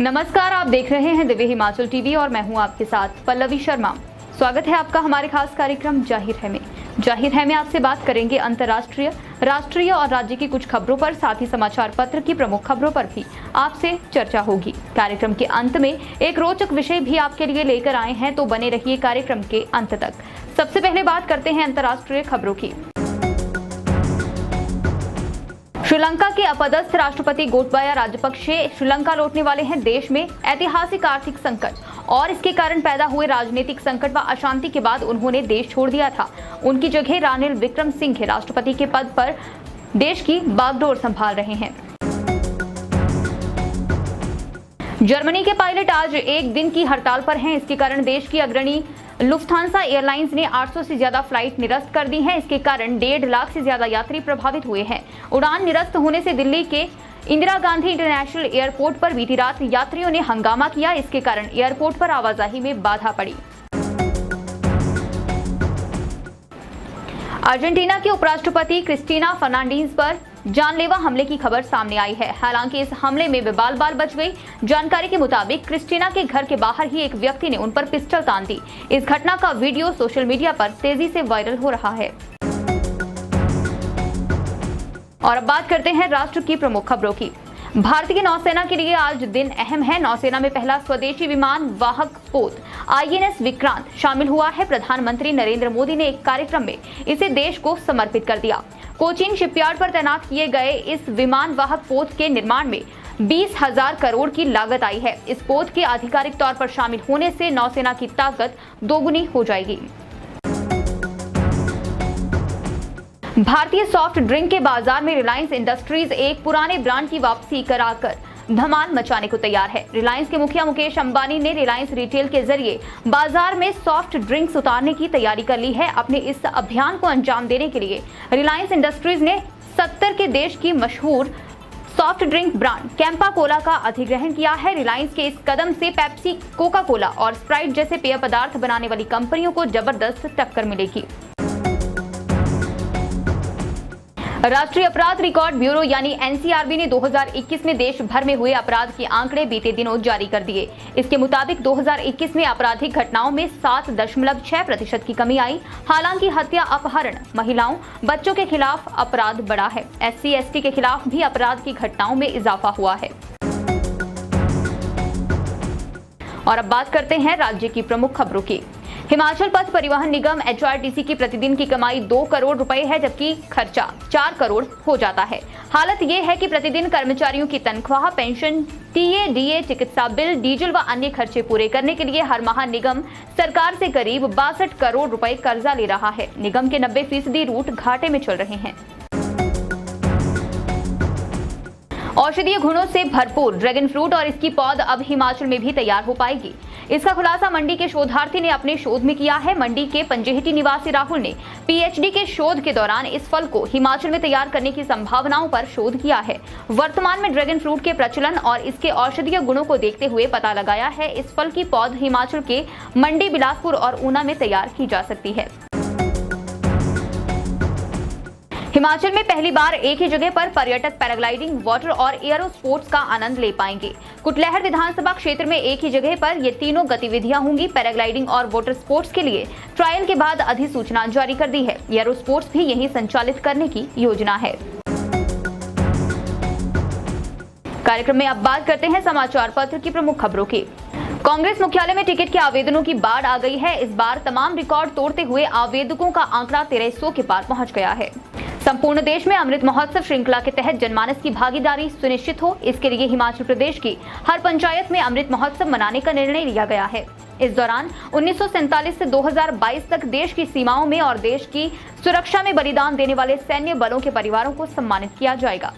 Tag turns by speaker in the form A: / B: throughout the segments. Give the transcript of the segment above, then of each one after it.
A: नमस्कार, आप देख रहे हैं दिव्य हिमाचल टीवी और मैं हूं आपके साथ पल्लवी शर्मा। स्वागत है आपका हमारे खास कार्यक्रम जाहिर है में आपसे बात करेंगे अंतर्राष्ट्रीय, राष्ट्रीय और राज्य की कुछ खबरों पर, साथ ही समाचार पत्र की प्रमुख खबरों पर भी आपसे चर्चा होगी। कार्यक्रम के अंत में एक रोचक विषय भी आपके लिए लेकर आए हैं, तो बने रहिए कार्यक्रम के अंत तक। सबसे पहले बात करते हैं अंतर्राष्ट्रीय खबरों की। श्रीलंका के अपदस्थ राष्ट्रपति गोटबाया राजपक्षे श्रीलंका लौटने वाले हैं। देश में ऐतिहासिक आर्थिक संकट और इसके कारण पैदा हुए राजनीतिक संकट व अशांति के बाद उन्होंने देश छोड़ दिया था। उनकी जगह रानिल विक्रमसिंघे राष्ट्रपति के पद पर देश की बागडोर संभाल रहे हैं। जर्मनी के पायलट आज एक दिन की हड़ताल पर हैं। इसके कारण देश की अग्रणी लुफ्थांसा एयरलाइंस ने 800 से ज्यादा फ्लाइट निरस्त कर दी हैं। इसके कारण 1.5 लाख से ज्यादा यात्री प्रभावित हुए हैं। उड़ान निरस्त होने से दिल्ली के इंदिरा गांधी इंटरनेशनल एयरपोर्ट पर बीती रात यात्रियों ने हंगामा किया। इसके कारण एयरपोर्ट पर आवाजाही में बाधा पड़ी। अर्जेंटीना के उपराष्ट्रपति क्रिस्टीना फर्नांडीज पर जानलेवा हमले की खबर सामने आई है। हालांकि इस हमले में वे बाल बाल बच गई। जानकारी के मुताबिक क्रिस्टीना के घर के बाहर ही एक व्यक्ति ने उन पर पिस्टल तान दी। इस घटना का वीडियो सोशल मीडिया पर तेजी से वायरल हो रहा है। और अब बात करते हैं राष्ट्र की प्रमुख खबरों की। भारतीय नौसेना के लिए आज दिन अहम है। नौसेना में पहला स्वदेशी विमान वाहक पोत INS विक्रांत शामिल हुआ है। प्रधानमंत्री नरेंद्र मोदी ने एक कार्यक्रम में इसे देश को समर्पित कर दिया। कोचीन शिपयार्ड पर तैनात किए गए इस विमान वाहक पोत के निर्माण में 20,000 करोड़ की लागत आई है। इस पोत के आधिकारिक तौर पर शामिल होने से नौसेना की ताकत दोगुनी हो जाएगी। भारतीय सॉफ्ट ड्रिंक के बाजार में रिलायंस इंडस्ट्रीज एक पुराने ब्रांड की वापसी कराकर धमाल मचाने को तैयार है। रिलायंस के मुखिया मुकेश अंबानी ने रिलायंस रिटेल के जरिए बाजार में सॉफ्ट ड्रिंक्स उतारने की तैयारी कर ली है। अपने इस अभियान को अंजाम देने के लिए रिलायंस इंडस्ट्रीज ने 70 के देश की मशहूर soft drink brand Campa Cola का अधिग्रहण किया है। रिलायंस के इस कदम से पेप्सी, कोका कोला और स्प्राइट जैसे पेय पदार्थ बनाने वाली कंपनियों को जबरदस्त टक्कर मिलेगी। राष्ट्रीय अपराध रिकॉर्ड ब्यूरो यानी NCRB ने 2021 में देश भर में हुए अपराध के आंकड़े बीते दिनों जारी कर दिए। इसके मुताबिक 2021 में आपराधिक घटनाओं में 7.6% की कमी आई। हालांकि हत्या, अपहरण, महिलाओं, बच्चों के खिलाफ अपराध बढ़ा है। SC/ST के खिलाफ भी अपराध की घटनाओं में इजाफा हुआ है। और अब बात करते हैं राज्य की प्रमुख खबरों की। हिमाचल पथ परिवहन निगम HRTC की प्रतिदिन की कमाई 2 करोड़ रुपए है, जबकि खर्चा 4 करोड़ हो जाता है। हालत ये है कि प्रतिदिन कर्मचारियों की तनख्वाह, पेंशन, TA, DA, चिकित्सा बिल, डीजल व अन्य खर्चे पूरे करने के लिए हर माह निगम सरकार से करीब 62 करोड़ रुपए कर्जा ले रहा है। निगम के 90% रूट घाटे में चल रहे हैं। औषधीय गुणों से भरपूर ड्रैगन फ्रूट और इसकी पौध अब हिमाचल में भी तैयार हो पाएगी। इसका खुलासा मंडी के शोधार्थी ने अपने शोध में किया है। मंडी के पंजेहटी निवासी राहुल ने PhD के शोध के दौरान इस फल को हिमाचल में तैयार करने की संभावनाओं पर शोध किया है। वर्तमान में ड्रैगन फ्रूट के प्रचलन और इसके औषधीय गुणों को देखते हुए पता लगाया है इस फल की पौध हिमाचल के मंडी, बिलासपुर और ऊना में तैयार की जा सकती है। हिमाचल में पहली बार एक ही जगह पर पर्यटक पैराग्लाइडिंग, वाटर और एयरो स्पोर्ट्स का आनंद ले पाएंगे। कुटलैहड़ विधानसभा क्षेत्र में एक ही जगह पर ये तीनों गतिविधियां होंगी। पैराग्लाइडिंग और वाटर स्पोर्ट्स के लिए ट्रायल के बाद अधिसूचना जारी कर दी है। एयरो स्पोर्ट्स भी यहीं संचालित करने की योजना है। कार्यक्रम में अब बात करते हैं समाचार पत्र की प्रमुख खबरों की। कांग्रेस मुख्यालय में टिकट के आवेदनों की बाढ़ आ गई है। इस बार तमाम रिकॉर्ड तोड़ते हुए आवेदकों का आंकड़ा 1300 के पार पहुंच गया है। संपूर्ण देश में अमृत महोत्सव श्रृंखला के तहत जनमानस की भागीदारी सुनिश्चित हो, इसके लिए हिमाचल प्रदेश की हर पंचायत में अमृत महोत्सव मनाने का निर्णय लिया गया है। इस दौरान 1947 से 2022 तक देश की सीमाओं में और देश की सुरक्षा में बलिदान देने वाले सैन्य बलों के परिवारों को सम्मानित किया जाएगा।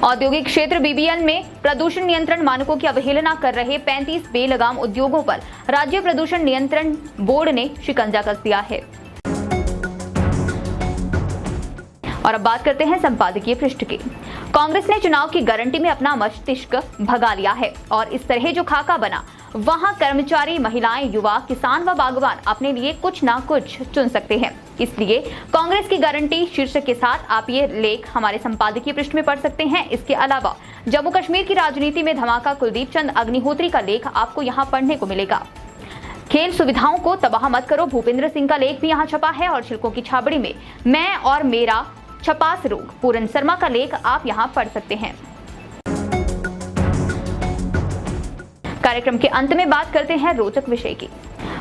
A: औद्योगिक क्षेत्र BBN में प्रदूषण नियंत्रण मानकों की अवहेलना कर रहे 35 बेलगाम उद्योगों पर राज्य प्रदूषण नियंत्रण बोर्ड ने शिकंजा कस दिया है। और अब बात करते हैं संपादकीय पृष्ठ की। कांग्रेस ने चुनाव की गारंटी में अपना मस्तिष्क भगा लिया है और इस तरह जो खाका बना वहां कर्मचारी, महिलाएं, युवा, किसान व बागवान अपने लिए कुछ ना कुछ चुन सकते हैं। इसलिए कांग्रेस की गारंटी शीर्षक के साथ आप ये लेख हमारे संपादकीय पृष्ठ में पढ़ सकते हैं। इसके अलावा जम्मू कश्मीर की राजनीति में धमाका कुलदीप चंद अग्निहोत्री का लेख आपको यहाँ पढ़ने को मिलेगा। खेल सुविधाओं को तबाह मत करो, भूपेंद्र सिंह का लेख भी यहाँ छपा है। और शिल्कों की छाबड़ी में मैं और मेरा छपास रोग, पूरन शर्मा का लेख आप यहाँ पढ़ सकते हैं। कार्यक्रम के अंत में बात करते हैं रोचक विषय की।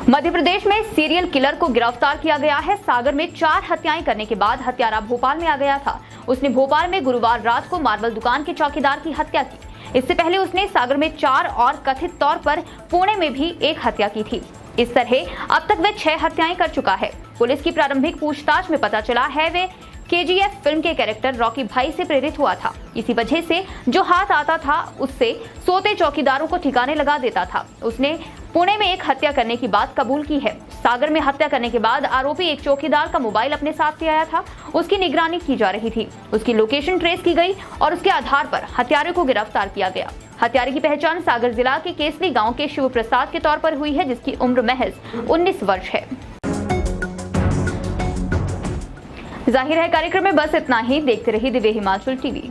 A: मध्य प्रदेश में सीरियल किलर को गिरफ्तार किया गया है। सागर में 4 हत्याएं करने के बाद हत्यारा भोपाल में आ गया था। उसने भोपाल में गुरुवार रात को मार्बल दुकान के चौकीदार की हत्या की। इससे पहले उसने सागर में 4 और कथित तौर पर पुणे में भी 1 हत्या की थी। इस तरह अब तक वह 6 हत्याएं कर चुका है। पुलिस की प्रारंभिक पूछताछ में पता चला है वे KGF फिल्म के कैरेक्टर रॉकी भाई से प्रेरित हुआ था। इसी वजह से जो हाथ आता था उससे सोते चौकीदारों को ठिकाने लगा देता था। उसने पुणे में 1 हत्या करने की बात कबूल की है। सागर में हत्या करने के बाद आरोपी एक चौकीदार का मोबाइल अपने साथ ले आया था। उसकी निगरानी की जा रही थी। उसकी लोकेशन ट्रेस की गई और उसके आधार पर हत्यारे को गिरफ्तार किया गया। हत्यारे की पहचान सागर जिला के केसली गाँव के शिव प्रसाद के तौर पर हुई है, जिसकी उम्र महज 19 वर्ष है। जाहिर है कार्यक्रम में बस इतना ही। देखते रहिए दिव्य हिमाचल टीवी।